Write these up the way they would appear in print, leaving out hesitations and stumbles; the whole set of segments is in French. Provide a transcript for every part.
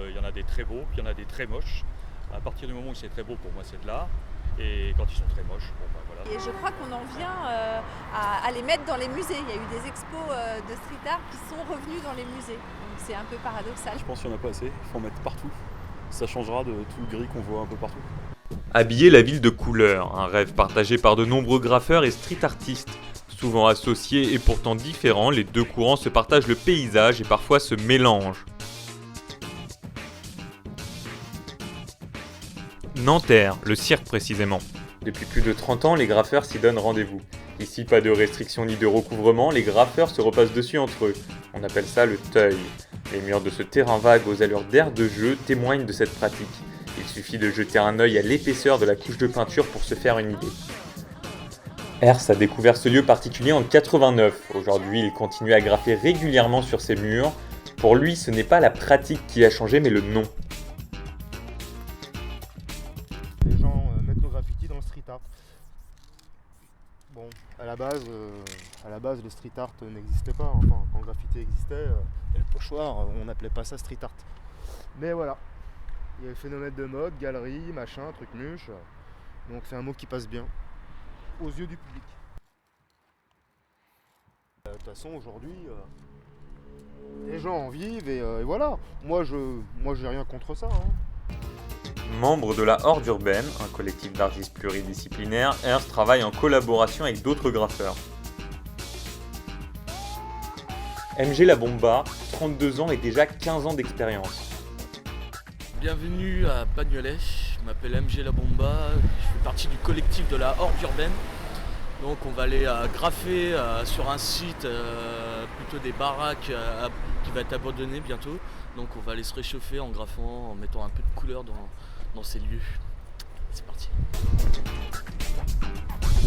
Il y en a des très beaux, puis il y en a des très moches. À partir du moment où c'est très beau, pour moi, c'est de l'art. Et quand ils sont très moches, bon ben voilà. Et je crois qu'on en vient à les mettre dans les musées. Il y a eu des expos de street art qui sont revenus dans les musées. Donc c'est un peu paradoxal. Je pense qu'il n'y en a pas assez, il faut en mettre partout. Ça changera de tout le gris qu'on voit un peu partout. Habiller la ville de couleurs, un rêve partagé par de nombreux graffeurs et street artistes. Souvent associés et pourtant différents, les deux courants se partagent le paysage et parfois se mélangent. Nanterre, le cirque précisément. Depuis plus de 30 ans, les graffeurs s'y donnent rendez-vous. Ici, pas de restrictions ni de recouvrement, les graffeurs se repassent dessus entre eux. On appelle ça le teuil. Les murs de ce terrain vague aux allures d'air de jeu témoignent de cette pratique. Il suffit de jeter un œil à l'épaisseur de la couche de peinture pour se faire une idée. Herse a découvert ce lieu particulier en 89. Aujourd'hui, il continue à graffer régulièrement sur ses murs. Pour lui, ce n'est pas la pratique qui a changé, mais le nom. Les gens mettent nos graffitis dans le street art. Bon, à la base, le street art n'existait pas. Enfin, quand le graffiti existait, et le pochoir, on n'appelait pas ça street art. Mais voilà, il y a le phénomène de mode, galerie, machin, truc muche. Donc c'est un mot qui passe bien aux yeux du public. De toute façon, aujourd'hui, les gens en vivent et voilà. Moi, j'ai rien contre ça, hein. Membre de la Horde Urbaine, un collectif d'artistes pluridisciplinaires, Ernst travaille en collaboration avec d'autres graffeurs. MG La Bomba, 32 ans et déjà 15 ans d'expérience. Bienvenue à Bagnolet, je m'appelle MG La Bomba, je fais partie du collectif de la Horde Urbaine. Donc on va aller graffer sur un site, plutôt des baraques qui va être abandonné bientôt. Donc on va aller se réchauffer en graffant, en mettant un peu de couleur dans ces lieux. C'est parti.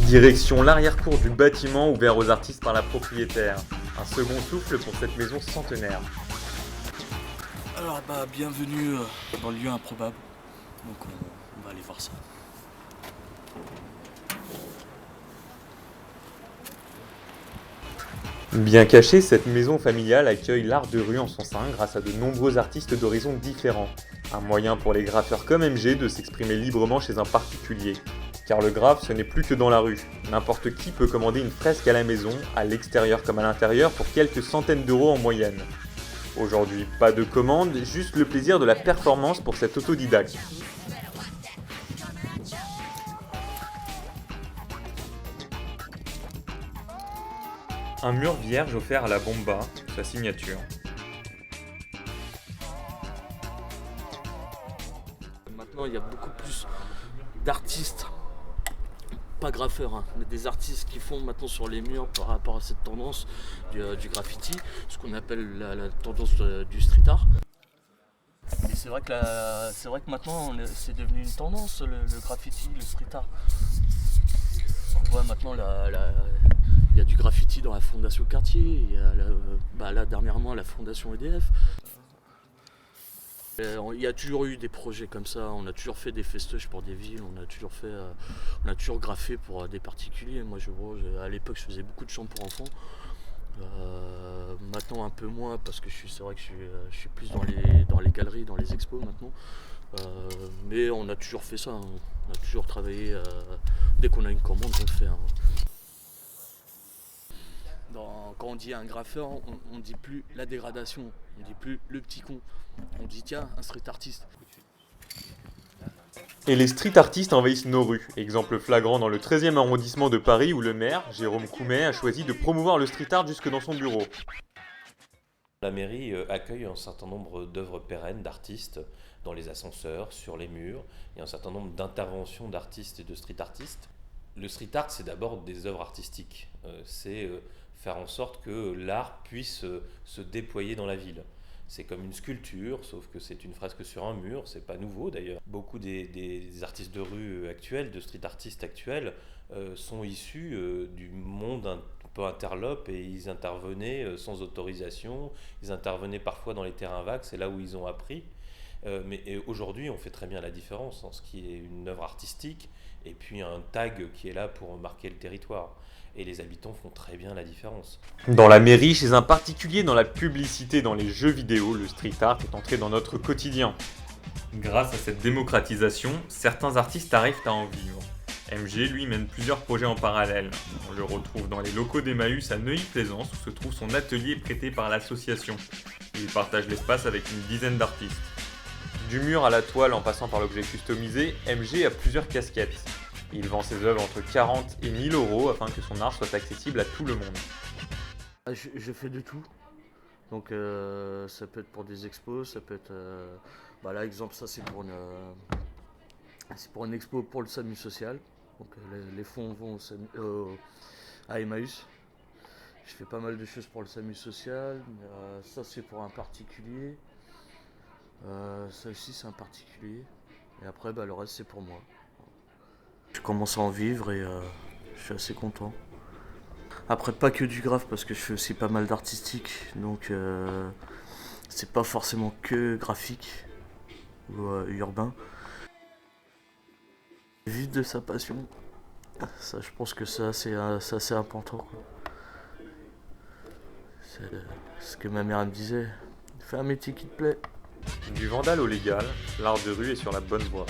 Direction l'arrière-cour du bâtiment ouvert aux artistes par la propriétaire. Un second souffle pour cette maison centenaire. Alors bienvenue dans le lieu improbable. Donc on va aller voir ça. Bien cachée, cette maison familiale accueille l'art de rue en son sein grâce à de nombreux artistes d'horizons différents. Un moyen pour les graffeurs comme MG de s'exprimer librement chez un particulier. Car le graphe, ce n'est plus que dans la rue. N'importe qui peut commander une fresque à la maison, à l'extérieur comme à l'intérieur, pour quelques centaines d'euros en moyenne. Aujourd'hui, pas de commande, juste le plaisir de la performance pour cet autodidacte. Un mur vierge offert à la Bomba, sa signature. Maintenant il y a beaucoup plus d'artistes, pas graffeurs, hein, mais des artistes qui font maintenant sur les murs par rapport à cette tendance du graffiti, ce qu'on appelle la tendance du street art. Et c'est vrai que maintenant c'est devenu une tendance le graffiti, le street art. On voit maintenant il y a du graffiti dans la fondation Cartier, il y a là dernièrement la fondation EDF. Il y a toujours eu des projets comme ça, on a toujours fait des festoches pour des villes, on a toujours graffé pour des particuliers. Moi à l'époque je faisais beaucoup de chants pour enfants. Maintenant un peu moins parce que c'est vrai que je suis plus dans les galeries, dans les expos maintenant. Mais on a toujours fait ça, hein. On a toujours travaillé, dès qu'on a une commande on le fait, hein. Quand on dit un graffeur, on ne dit plus la dégradation, on ne dit plus le petit con, on dit tiens, un street artiste. Et les street artistes envahissent nos rues. Exemple flagrant dans le 13e arrondissement de Paris où le maire, Jérôme Coumet, a choisi de promouvoir le street art jusque dans son bureau. La mairie accueille un certain nombre d'œuvres pérennes d'artistes dans les ascenseurs, sur les murs. Il y a un certain nombre d'interventions d'artistes et de street artistes. Le street art, c'est d'abord des œuvres artistiques. C'est faire en sorte que l'art puisse se déployer dans la ville. C'est comme une sculpture, sauf que c'est une fresque sur un mur, c'est pas nouveau d'ailleurs. Beaucoup des artistes de rue actuels, de street artistes actuels, sont issus du monde un peu interlope et ils intervenaient sans autorisation, ils intervenaient parfois dans les terrains vagues, c'est là où ils ont appris. Mais aujourd'hui, on fait très bien la différence entre ce qui est une œuvre artistique et puis un tag qui est là pour marquer le territoire. Et les habitants font très bien la différence. Dans la mairie, chez un particulier, dans la publicité, dans les jeux vidéo, le street art est entré dans notre quotidien. Grâce à cette démocratisation, certains artistes arrivent à en vivre. MG, lui, mène plusieurs projets en parallèle. On le retrouve dans les locaux d'Emmaüs à Neuilly-Plaisance, où se trouve son atelier prêté par l'association. Il partage l'espace avec une dizaine d'artistes. Du mur à la toile en passant par l'objet customisé, MG a plusieurs casquettes. Il vend ses œuvres entre 40 et 1000 euros afin que son art soit accessible à tout le monde. Je fais de tout. Donc ça peut être pour des expos, ça peut être... là, exemple, ça c'est pour une expo pour le SAMU social. Donc les fonds vont à Emmaüs. Je fais pas mal de choses pour le SAMU social. Ça c'est pour un particulier. Ça aussi c'est un particulier. Et après le reste c'est pour moi. Je commence à en vivre et je suis assez content. Après pas que du graphe parce que je fais aussi pas mal d'artistique. Donc c'est pas forcément que graphique ou urbain. Vivre de sa passion, ça je pense que c'est assez important, quoi. C'est ce que ma mère me disait, fais un métier qui te plaît. Du vandal au légal, l'art de rue est sur la bonne voie.